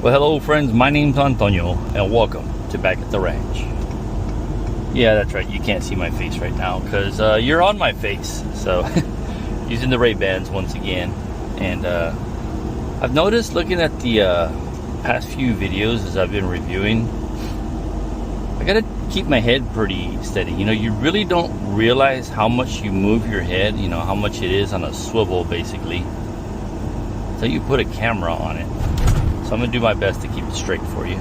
Well, hello friends, my name's Antonio and welcome to Back at the Ranch. Yeah, that's right, you can't see my face right now because you're on my face. So using the Ray-Bans once again. And I've noticed looking at the past few videos as I've been reviewing, I gotta keep my head pretty steady. You know, you really don't realize how much you move your head, you know, how much it is on a swivel basically, until you put a camera on it. So I'm gonna do my best to keep it straight for you.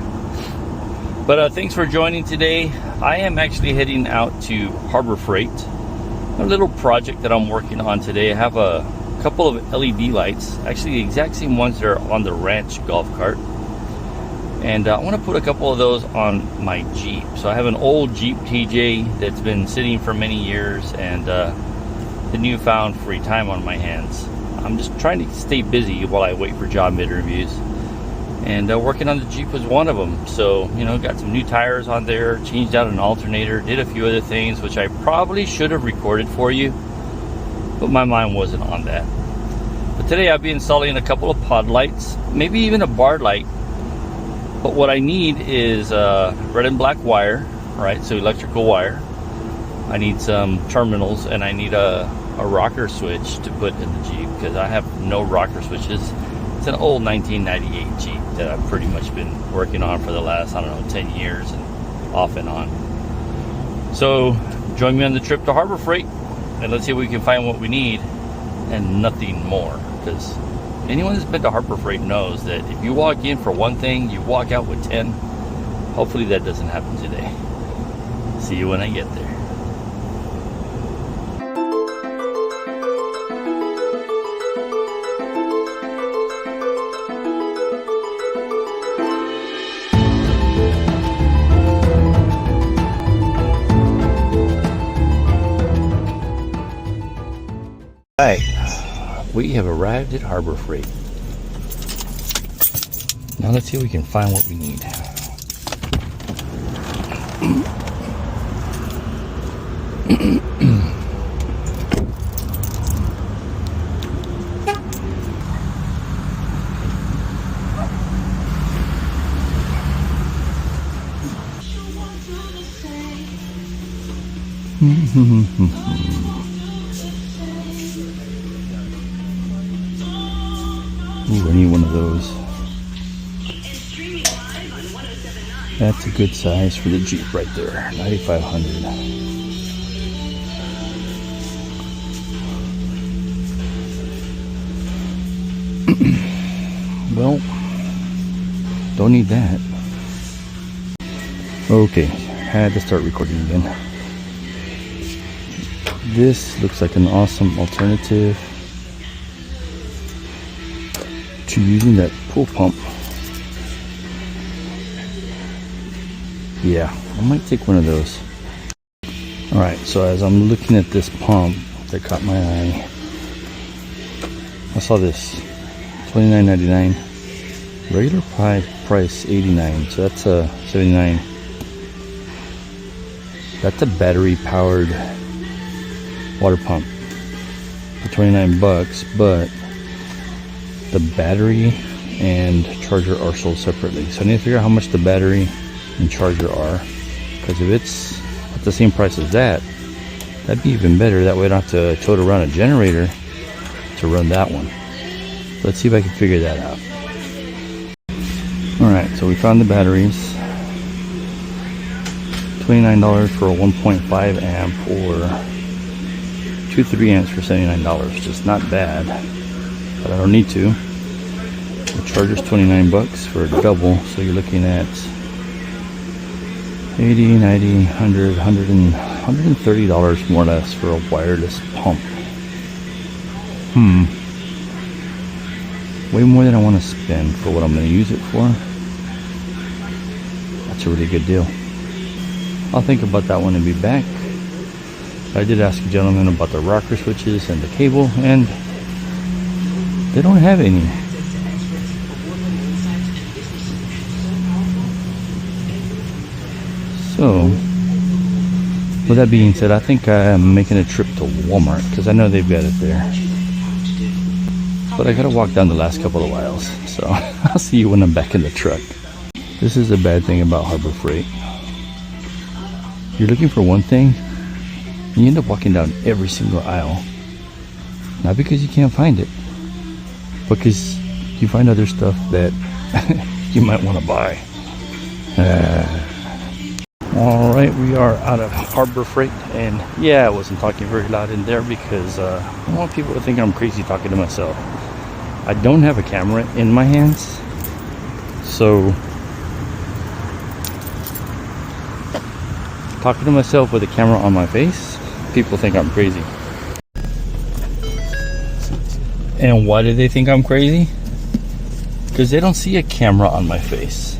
But thanks for joining today. I am actually heading out to Harbor Freight, a little project that I'm working on today. I have a couple of LED lights, actually the exact same ones that are on the ranch golf cart. And I want to put a couple of those on my Jeep. So I have an old Jeep TJ that's been sitting for many years, and the newfound free time on my hands, I'm just trying to stay busy while I wait for job interviews. And working on the Jeep was one of them. So, you know, got some new tires on there, changed out an alternator, did a few other things, which I probably should have recorded for you, but my mind wasn't on that. But today I'll be installing a couple of pod lights, maybe even a bar light. But what I need is red and black wire, right? So electrical wire. I need some terminals, and I need a rocker switch to put in the Jeep because I have no rocker switches. It's an old 1998 Jeep that I've pretty much been working on for the last, I don't know, 10 years and off and on. So join me on the trip to Harbor Freight and let's see if we can find what we need and nothing more. Because anyone that's been to Harbor Freight knows that if you walk in for one thing, you walk out with 10. Hopefully that doesn't happen today. See you when I get there. Alright, we have arrived at Harbor Freight. Now let's see if we can find what we need. Ooh, I need one of those. That's a good size for the Jeep right there, 9500. Well, don't need that. Okay, had to start recording again. This looks like an awesome alternative to using that pool pump. Yeah, I might take one of those. Alright, so as I'm looking at this pump that caught my eye, I saw this $29.99, regular price $89, so that's a $79. That's a battery powered water pump for $29, but the battery and charger are sold separately. So I need to figure out how much the battery and charger are, because if it's at the same price as that, that'd be even better. That way I don't have to tote around a generator to run that one. Let's see if I can figure that out. Alright, so we found the batteries. $29 for a 1.5 amp or 2 3 amps for $79. Just not bad, but I don't need to. The charger's $29 for a double, so you're looking at 80, 90, 100, $130 more or less for a wireless pump. Way more than I want to spend for what I'm going to use it for. That's a really good deal. I'll think about that one and be back. I did ask a gentleman about the rocker switches and the cable, and they don't have any. So, with that being said, I think I'm making a trip to Walmart because I know they've got it there. but I gotta walk down the last couple of aisles. So I'll see you when I'm back in the truck. This is the bad thing about Harbor Freight. You're looking for one thing, and you end up walking down every single aisle. Not because you can't find it, but because you find other stuff that you might want to buy. All right, we are out of Harbor Freight, and yeah, I wasn't talking very loud in there because I don't want people to think I'm crazy talking to myself. I don't have a camera in my hands, so talking to myself with a camera on my face, people think I'm crazy. And why do they think I'm crazy? Because they don't see a camera on my face.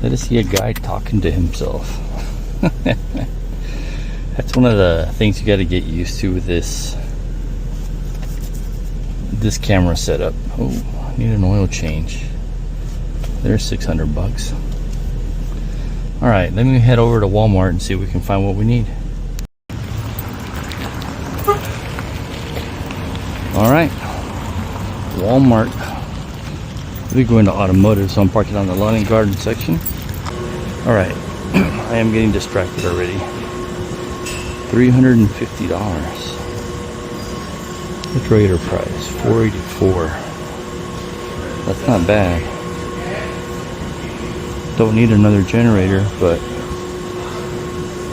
They just see a guy talking to himself. That's one of the things you got to get used to with this camera setup. Oh, I need an oil change. There's 600 bucks. All right, let me head over to Walmart and see if we can find what we need. All right, Walmart. We go into automotive, so I'm parking on the lawn and garden section. All right, I am getting distracted already. $350. The trader price, $484. That's not bad. Don't need another generator, but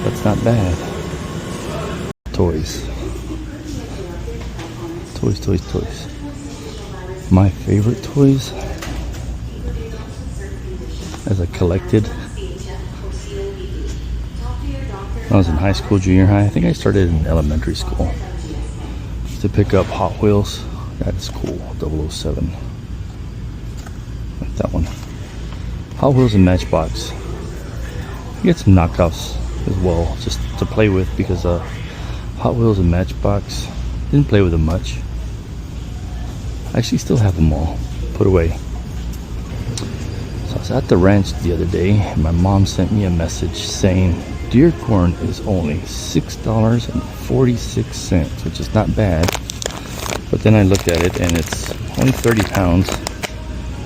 that's not bad. Toys. Toys, toys, toys. My favorite toys, as I collected when I was in high school, junior high. I think I started in elementary school to pick up Hot Wheels. That is cool. 007. Like that one. Hot Wheels and Matchbox. You get some knockoffs as well, just to play with, because Hot Wheels and Matchbox, didn't play with them much. I actually still have them all put away. So I was at the ranch the other day, and my mom sent me a message saying deer corn is only $6.46, which is not bad. But then I looked at it, and it's only 30 pounds.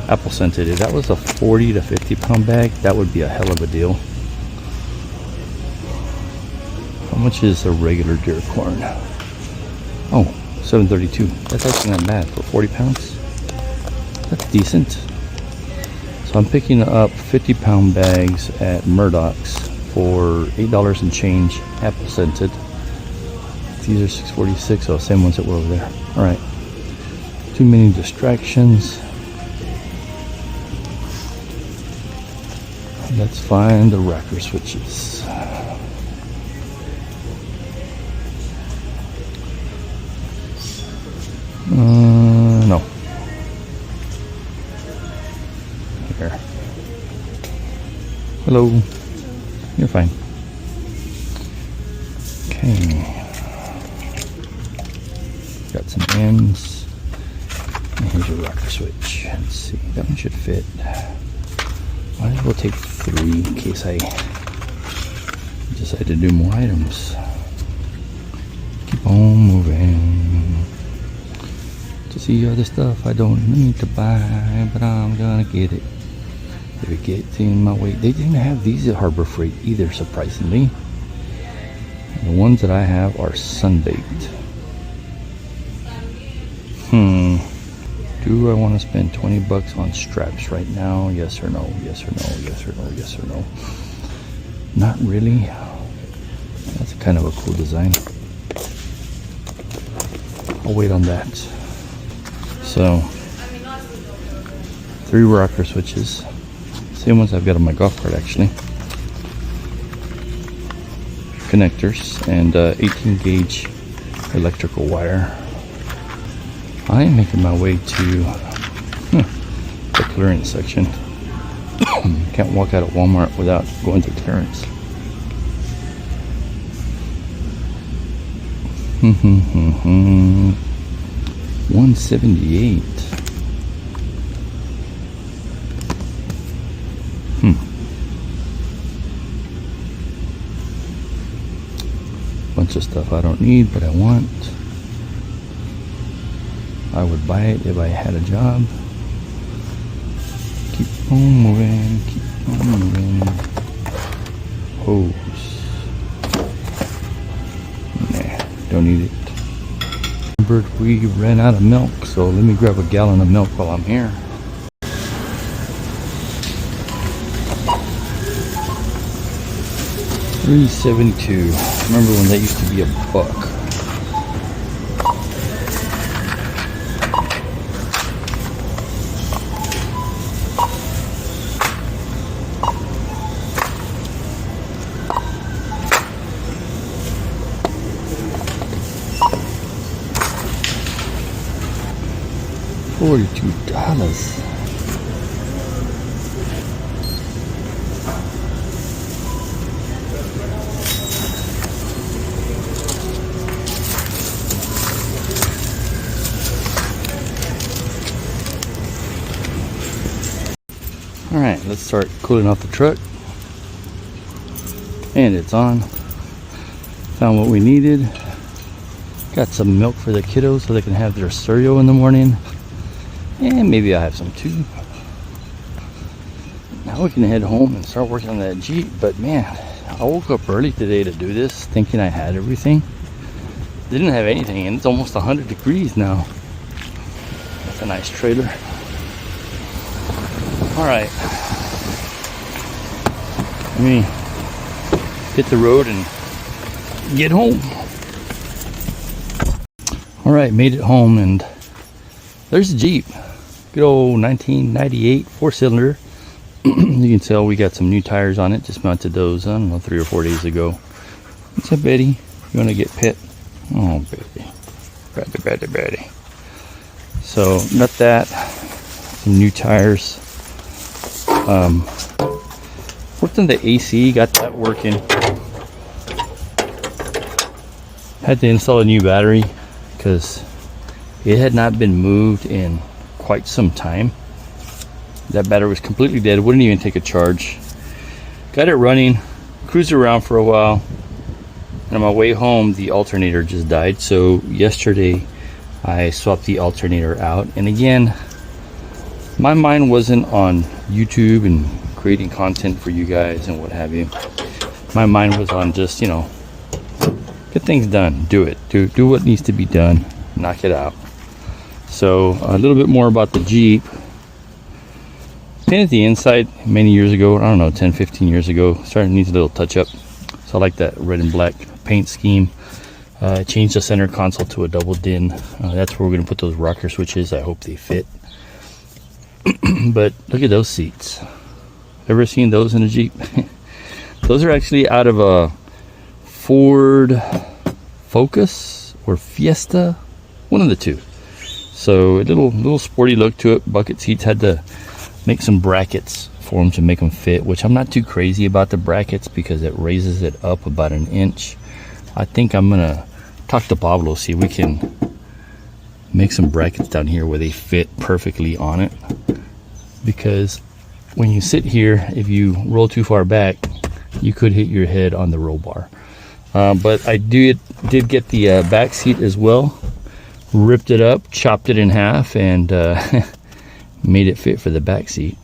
Apple scented. If that was a 40 to 50 pound bag, that would be a hell of a deal. How much is a regular deer corn? Oh, $7.32. That's actually not bad for 40 pounds. That's decent. So I'm picking up 50 pound bags at Murdoch's for $8 and change, apple scented. These are $6.46, so same ones that were over there. All right. Too many distractions. Let's find the rocker switches. No. Here. Hello. You're fine. Okay. Got some ends. And here's your rocker switch. Let's see. That one should fit. Might as well take 3 in case I decide to do more items. Keep on moving. To see other stuff I don't need to buy, but I'm gonna get it if it gets in my way. They didn't have these at Harbor Freight either, surprisingly. The ones that I have are sun-baked. Do I want to spend 20 bucks on straps right now? Yes or no? Yes or no? Yes or no? Yes or no? Not really. That's kind of a cool design. I'll wait on that. So, 3 rocker switches. Same ones I've got on my golf cart, actually. Connectors and 18 gauge electrical wire. I am making my way to the clearance section. Can't walk out of Walmart without going to clearance. 178. Bunch of stuff I don't need, but I want. I would buy it if I had a job. Keep on moving, keep on moving. Hose. Nah, don't need it. Remembered we ran out of milk, so let me grab a gallon of milk while I'm here. $3.72. Remember when that used to be $1? $42. All right, let's start cooling off the truck. And it's on. Found what we needed. Got some milk for the kiddos so they can have their cereal in the morning. And maybe I'll have some too. Now we can head home and start working on that Jeep. But man, I woke up early today to do this, thinking I had everything. Didn't have anything, and it's almost 100 degrees now. That's a nice trailer. All right, let me hit the road and get home. All right, made it home, and there's the Jeep. Good old 1998 4-cylinder. You can tell we got some new tires on it. Just mounted those, I don't know, 3 or 4 days ago. What's up, Betty? You want to get pet? Oh, Betty. Betty. So, not that. Some new tires. Worked on the AC, got that working. Had to install a new battery because it had not been moved in quite some time. That battery was completely dead, wouldn't even take a charge. Got it running, cruised around for a while, and on my way home the alternator just died. So yesterday I swapped the alternator out, and again, my mind wasn't on YouTube and creating content for you guys and what have you. My mind was on just, you know, get things done, do it, do what needs to be done, knock it out. So a little bit more about the Jeep. Painted the inside many years ago, I don't know, 10-15 years ago. Starting needs a little touch up. So I like that red and black paint scheme. Changed the center console to a double din. That's where we're gonna put those rocker switches. I hope they fit. But look at those seats. Ever seen those in a Jeep? Those are actually out of a Ford Focus or Fiesta, one of the two. So a little sporty look to it. Bucket seats. Had to make some brackets for them to make them fit, which I'm not too crazy about the brackets because it raises it up about 1 inch. I think I'm gonna talk to Pablo, see if we can make some brackets down here where they fit perfectly on it, because when you sit here, if you roll too far back, you could hit your head on the roll bar. But I did get the back seat as well, ripped it up, chopped it in half, and made it fit for the back seat.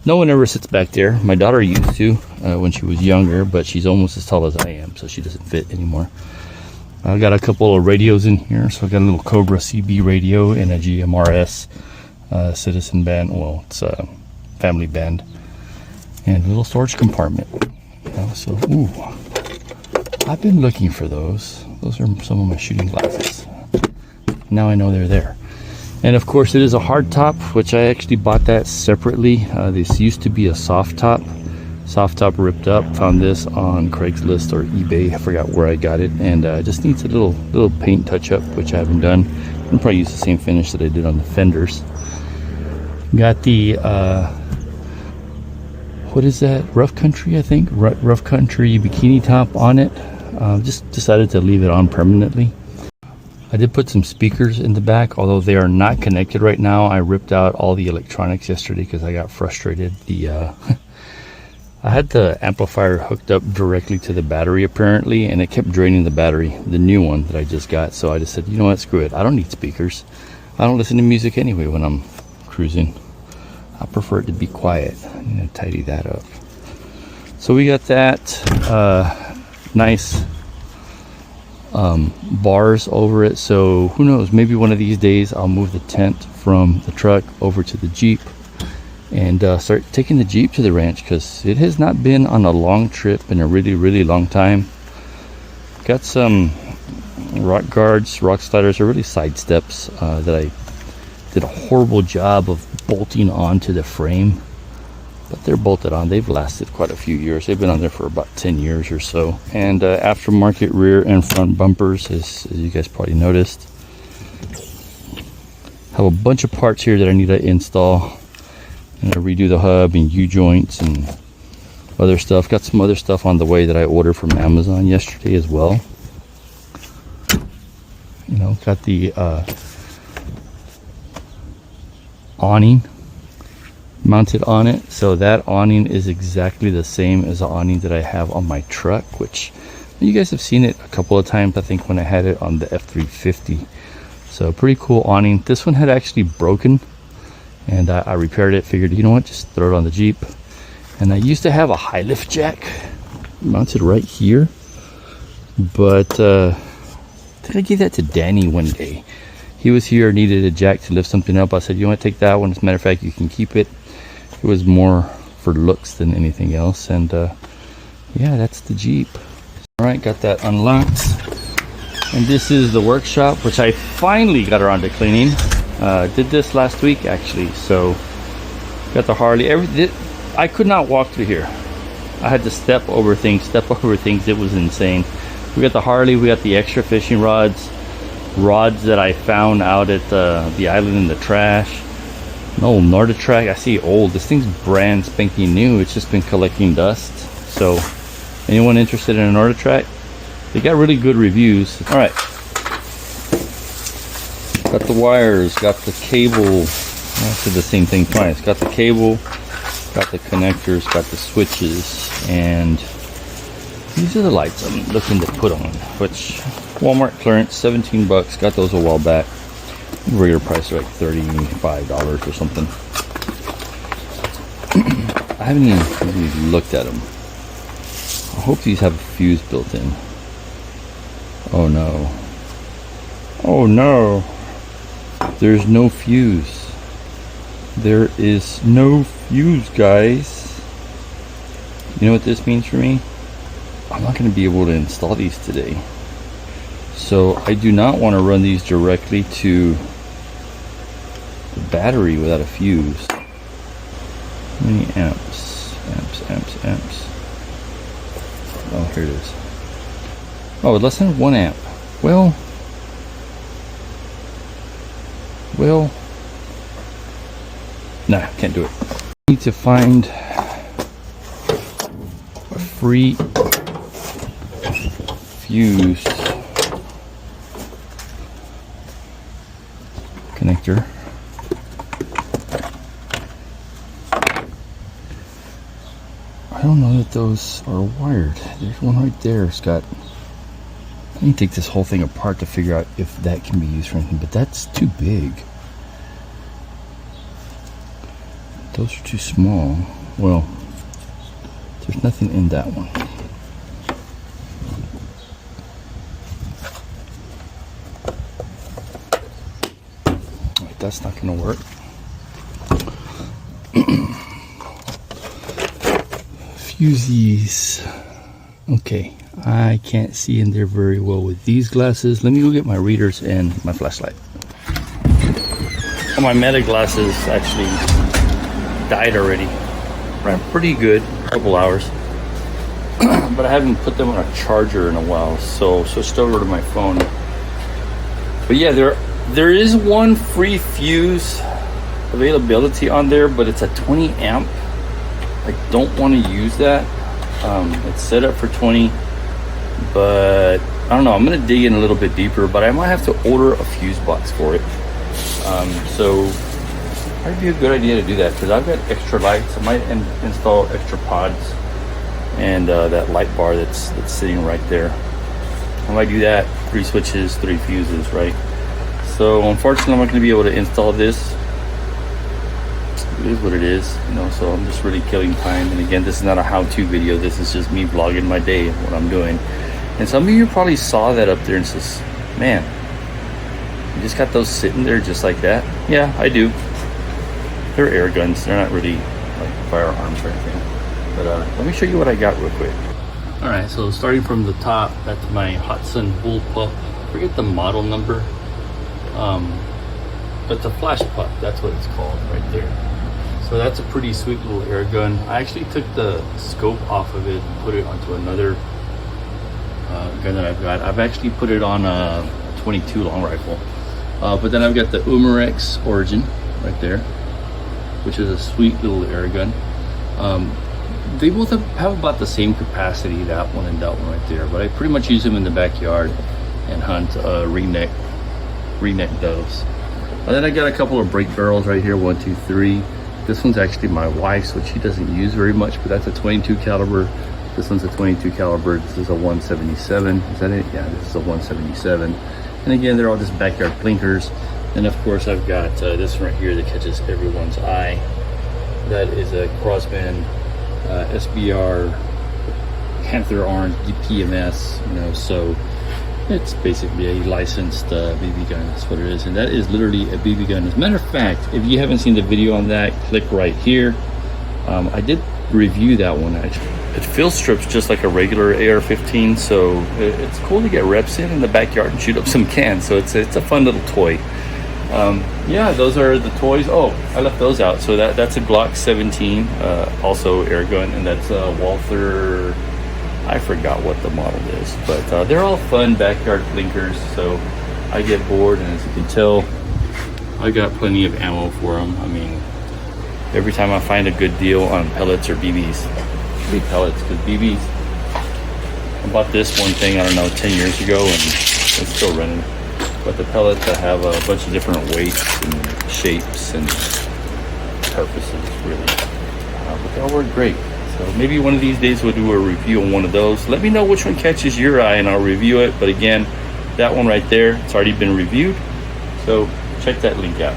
No one ever sits back there. My daughter used to when she was younger, but she's almost as tall as I am, so she doesn't fit anymore. I got a couple of radios in here, so I got a little Cobra CB radio and a GMRS Citizen band. Well, it's a family band, and a little storage compartment. So, ooh, I've been looking for those. Those are some of my shooting glasses. Now I know they're there. And of course, it is a hard top, which I actually bought that separately. This used to be a soft top. Soft top ripped up. Found this on Craigslist or eBay. I forgot where I got it, and just needs a little paint touch up, which I haven't done. I'll probably use the same finish that I did on the fenders. Got the what is that? Rough Country, I think. Rough Country bikini top on it. Just decided to leave it on permanently. I did put some speakers in the back, although they are not connected right now. I ripped out all the electronics yesterday because I got frustrated. I had the amplifier hooked up directly to the battery apparently, and it kept draining the battery, the new one that I just got. So I just said, you know what, screw it. I don't need speakers. I don't listen to music anyway when I'm cruising. I prefer it to be quiet. I need to tidy that up. So we got that nice bars over it. So who knows, maybe one of these days I'll move the tent from the truck over to the Jeep and start taking the Jeep to the ranch, because it has not been on a long trip in a really long time. Got some rock guards, rock sliders, or really side steps that I did a horrible job of bolting onto the frame, but they're bolted on. They've lasted quite a few years. They've been on there for about 10 years or so. And aftermarket rear and front bumpers, as you guys probably noticed. Have a bunch of parts here that I need to install. I'm gonna redo the hub and U-joints and other stuff. Got some other stuff on the way that I ordered from Amazon yesterday as well. You know, got the awning mounted on it. So that awning is exactly the same as the awning that I have on my truck, which you guys have seen it a couple of times, I think, when I had it on the F350. So pretty cool awning. This one had actually broken, and I repaired it. Figured, you know what, just throw it on the Jeep. And I used to have a high lift jack mounted right here, but I think I gave that to Danny one day. He was here, needed a jack to lift something up. I said, you want to take that one? As a matter of fact, you can keep it. It was more for looks than anything else. And yeah, that's the Jeep. All right, got that unlocked. And this is the workshop, which I finally got around to cleaning. Did this last week, actually. So got the Harley. I could not walk through here. I had to step over things. It was insane. We got the Harley. We got the extra fishing rods that I found out at the island in the trash. An old Norditrack. I see old. This thing's brand spanking new. It's just been collecting dust. So anyone interested in a Norditrack, they got really good reviews. All right, got the wires, got the cable. I said the same thing twice. Got the cable, got the connectors, got the switches, and these are the lights I'm looking to put on, which Walmart clearance, 17 bucks. Got those a while back. Regular price like $35 or something. I haven't even really looked at them. I hope these have a fuse built in. Oh no. Oh no. There's no fuse. There is no fuse, guys. You know what this means for me? I'm not going to be able to install these today. So I do not want to run these directly to the battery without a fuse. How many amps? Amps. Oh, here it is. Oh, less than 1 amp. Well, nah, can't do it. Need to find a free fuse connector. I don't know that those are wired. There's one right there, Scott. I need to take this whole thing apart to figure out if that can be used for anything, but that's too big. Those are too small. Well, there's nothing in that one. Right, that's not going to work. Fusies. Okay, I can't see in there very well with these glasses. Let me go get my readers and my flashlight. Oh, my Meta glasses actually died already. Ran pretty good, a couple hours. But I haven't put them on a charger in a while, so switched over to my phone. But yeah, there is one free fuse availability on there, but it's a 20 amp. I don't want to use that. It's set up for 20, but I don't know. I'm gonna dig in a little bit deeper, but I might have to order a fuse box for it. So might be a good idea to do that, because I've got extra lights. I might install extra pods and that light bar that's sitting right there. I might do that. 3 switches, 3 fuses, right? So unfortunately, I'm not going to be able to install this. It is what it is, you know, so I'm just really killing time. And again, this is not a how-to video. This is just me vlogging my day and what I'm doing. And some of you probably saw that up there and says, man, you just got those sitting there just like that? Yeah, I do. They're air guns. They're not really like firearms or anything. But let me show you what I got real quick. All right, so starting from the top, that's my Hudson Bullpup. I forget the model number. But the flash pup, that's what it's called right there. So that's a pretty sweet little air gun. I actually took the scope off of it and put it onto another gun that I've got. I've actually put it on a 22 long rifle. But then I've got the Umarex Origin right there, which is a sweet little air gun. They both have about the same capacity, that one and that one right there. But I pretty much use them in the backyard and hunt ringneck doves. And then I got a couple of break barrels right here, 1, 2, 3. This one's actually my wife's, which she doesn't use very much, but that's a 22 caliber. This one's a 22 caliber. This is a 177. Is that it? Yeah, this is a 177. And again, they're all just backyard blinkers. And of course, I've got this one right here that catches everyone's eye. That is a Crossband SBR Panther Orange PMS. You know, so it's basically a licensed BB gun. That's what it is, and that is literally a BB gun. As a matter of fact, if you haven't seen the video on that, click right here. I did review that one actually. It field strips just like a regular AR-15, so it's cool to get reps in the backyard and shoot up some cans. So it's a fun little toy. Yeah, those are the toys. Oh, I left those out. So that's a Glock 17, also air gun, and that's a Walther. I forgot what the model is, but they're all fun backyard blinkers. So I get bored, and as you can tell, I got plenty of ammo for them. I mean, every time I find a good deal on pellets or BBs, maybe pellets, because BBs, I bought this one thing, I don't know, 10 years ago, and it's still running. But the pellets, I have a bunch of different weights and shapes and purposes, really. But they all work great. So maybe one of these days we'll do a review on one of those. Let me know which one catches your eye and I'll review it. But again, that one right there, it's already been reviewed. So check that link out.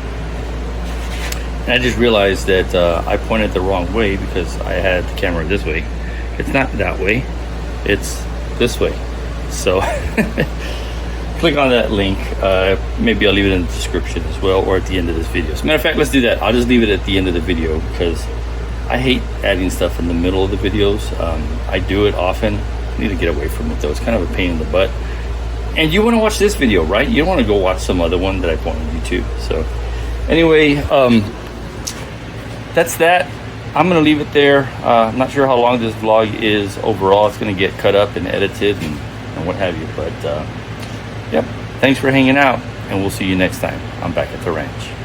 And I just realized that I pointed the wrong way because I had the camera this way. It's not that way, it's this way. So click on that link. Maybe I'll leave it in the description as well, or at the end of this video. As a matter of fact, let's do that. I'll just leave it at the end of the video because I hate adding stuff in the middle of the videos. I do it often. I need to get away from it though. It's kind of a pain in the butt. And you want to watch this video, right? You don't want to go watch some other one that I put on YouTube. So anyway, that's that. I'm going to leave it there. I'm not sure how long this vlog is overall. It's going to get cut up and edited and what have you. But yep, thanks for hanging out, and we'll see you next time. I'm back at the ranch.